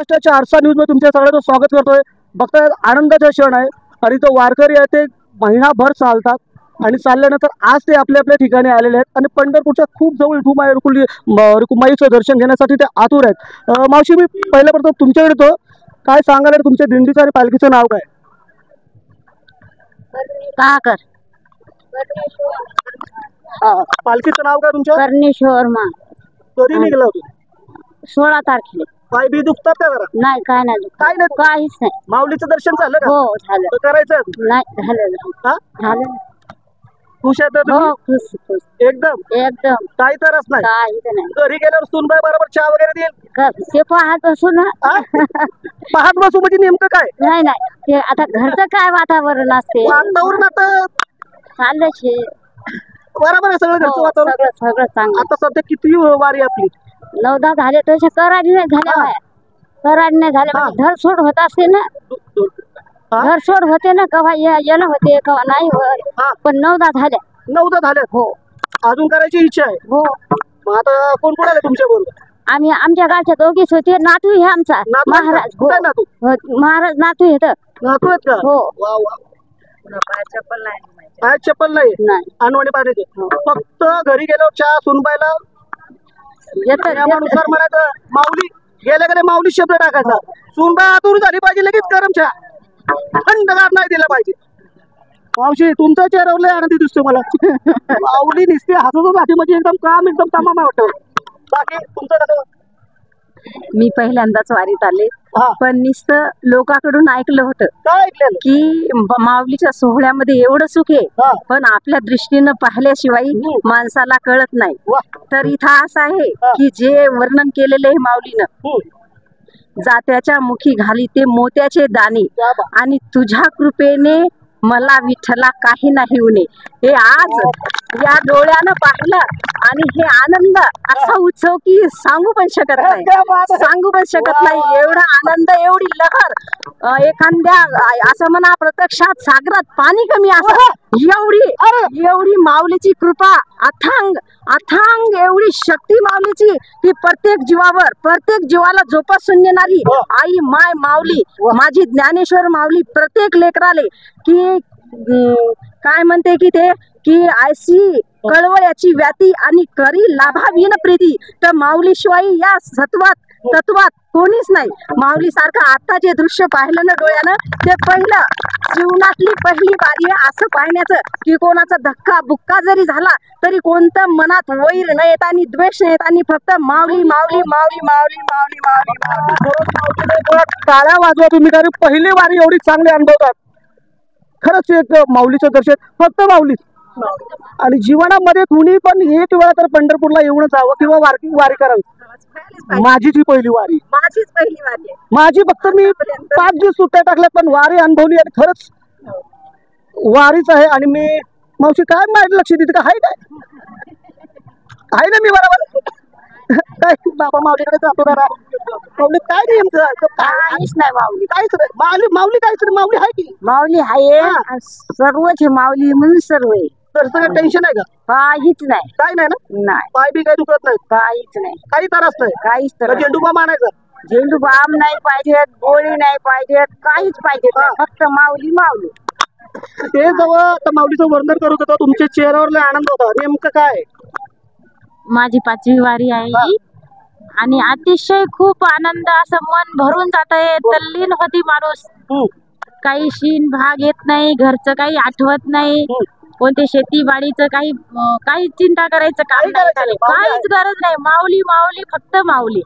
महाराष्ट्राच्या आरसा न्यूज मध्ये तुमच्या सगळ्यांचं स्वागत करतोय। बघताय आनंदाचा क्षण आहे आणि तो वारकरी आहे ते महिनाभर चालतात आणि चालल्यानंतर आज ते आपल्या आपल्या ठिकाणी आलेले आहेत आणि पंढरपूरच्या खूप जवळ रुक्माईचं दर्शन घेण्यासाठी ते आतुर आहेत। मावशी, मी पहिल्यापासून तुमच्याकडे तो काय सांगाल तुमच्या दिंडीचं आणि पालखीचं नाव काय? पालखीचं नाव काय तुमच्या? कर्णेश्वर मा। कधी निघाला होता? 16 तारखेला। पाय बी दुखतात का जरा? नाही, काय नाही, काय नाही, काहीच नाही। माऊलीचं दर्शन झालं का? हो झालं। तर करायचं नाही झालं। हा झालं। खुश आहे तर हो तुम्ही? खुश खुश एकदम एकदम। काही तरच नाही? काहीच नाही। घरी गेल्यावर सुनबाई बरोबर चहा वगैरे देईल? ते पाहत असू ना। पाहत बसू म्हणजे नेमकं काय? नाही नाही, ते आता घरचं काय वातावरण असते वातावरण आता चाललंच हे। बरोबर आहे सगळं घरचं हो, वातावरण। सगळं सगळं चांगलं। आता सध्या किती वारी आपली? 9-10 झाले तसे कराड नाही झाल्या बाया। कराड नाही झाले म्हणजे धरसोड होत असते ना। धरसोड होते ना, कवा येणं होते कवा नाही होत, पण 9-10 झाल्या। 9-10 झाल्यात? हो। अजून करायची इच्छा आहे? हो। मग आता कोण कोण आले तुमच्या बरोबर? आम्ही आमच्या गावच्या दोघीच होते। नातू हे आमचा महाराज। हो, काय नातू? महाराज नातू येत। नातू आहेत का? हो। वा वा। पायात चप्पल नाही? अनवाणी पाहिजे। फक्त घरी गेल्यावर चहा सुनबाईला नियमानुसार म्हणायचं माऊली, गेल्या गेल्या माऊली शब्द टाकायचा। सुनबाई आतुर झाली पाहिजे, लगेच गरम चहा, थंडगार नाही दिला पाहिजे। मावशी, तुमच्या चेहऱ्यावर लय आनंदी दिसतोय मला। माऊली निसते हसतच राहते म्हणजे एकदम काम एकदम तमाम वाटतं। बाकी तुमचं कसं? मी पहिल्यांदाच वारीत आले, पण नुसतं लोकांकडून ऐकलं होतं काय ऐकलेलं? की माऊलीच्या सोहळ्यामध्ये एवढं सुख आहे, पण आपल्या दृष्टीनं पाहिल्याशिवाय माणसाला कळत नाही। तर इथं असं आहे की जे वर्णन केलेले आहे माऊलीनं, जात्याच्या मुखी घाली ते मोत्याचे दाणे आणि तुझ्या कृपेने मला विठ्ठला काही नाही उणे, हे आज या डोळ्यानं पाहिलं आणि हे आनंद असा उत्सव की सांगू पण शकत नाही। एवढा आनंद, एवढी लहर, एखाद्या असं म्हणा प्रत्यक्षात सागरात पाणी कमी असं एवढी माऊलीची कृपा, अथांग एवढी शक्ती माऊलीची की प्रत्येक जीवावर, प्रत्येक जीवाला झोपासून नेणारी आई माय माऊली, माझी ज्ञानेश्वर माऊली प्रत्येक लेकराले की काय म्हणते की ते की ऐशी कळवळ्याची व्याती आणि करी लाभावीन प्रीती, तर माऊलीशिवाय या तत्वात कोणीच नाही। माऊली सारखं आता जे दृश्य पाहिलं ना डोळ्यानं, ते पहिलं जीवनातली पहिली वारी आहे असं पाहण्याचं की कोणाचा धक्का बुक्का जरी झाला तरी कोणतं मनात वैर न येता आणि द्वेष न येता आणि फक्त माऊली माऊली माऊली माऊली माऊली माऊली। टाळ्या वाजवा तुम्ही, कारण पहिली वारी एवढी चांगली अनुभवतात। खरंच एक माऊलीचं दर्शन फक्त माऊली। आणि जीवनामध्ये कुणी पण एक वेळा तर पंढरपूरला येऊन जावं किंवा वारी करावी। माझी जी पहिली वारी, माझी फक्त मी 5 दिवस सुट्ट्या टाकल्यात पण वारी अनुभवली आणि खरंच वारीच आहे। आणि मी मावशी काय माझ्या लक्ष देते का? आहे ना मी बरोबर? काय बाबा माऊलीकडे जातो जरा, माऊली काय नेमकं? काहीच नाही माऊली, काहीच नाही माऊली काहीच नाही। माऊली आहे की? माऊली आहे, सर्वच माऊली म्हणून सर्व आहे। तर सगळं टेन्शन आहे का? काहीच नाही। काय नाही ना? नाही, पाय बी काही दुखत नाही? काहीच नाही, काही त्रास नाही? काहीच तर तर झेंडू बाम आणायचा? झेंडू बाम नाही पाहिजे, गोळी नाही पाहिजे, काहीच पाहिजे नाही, फक्त माऊली माऊली। ते जवळ माऊलीचं वर्णन करत होतं, तुमच्या चेहऱ्यावर लय आनंद होता, नेमकं काय? माझी 5वी वारी आहे आणि अतिशय खूप आनंद, असं मन भरून जात आहे, तल्लीन होती माणूस। काही शीन भाग येत नाही, घरचं काही आठवत नाही, कोणते शेतीबाडीचं काही चिंता करायचं काम नाही, काहीच गरज नाही। माऊली माऊली फक्त माऊली।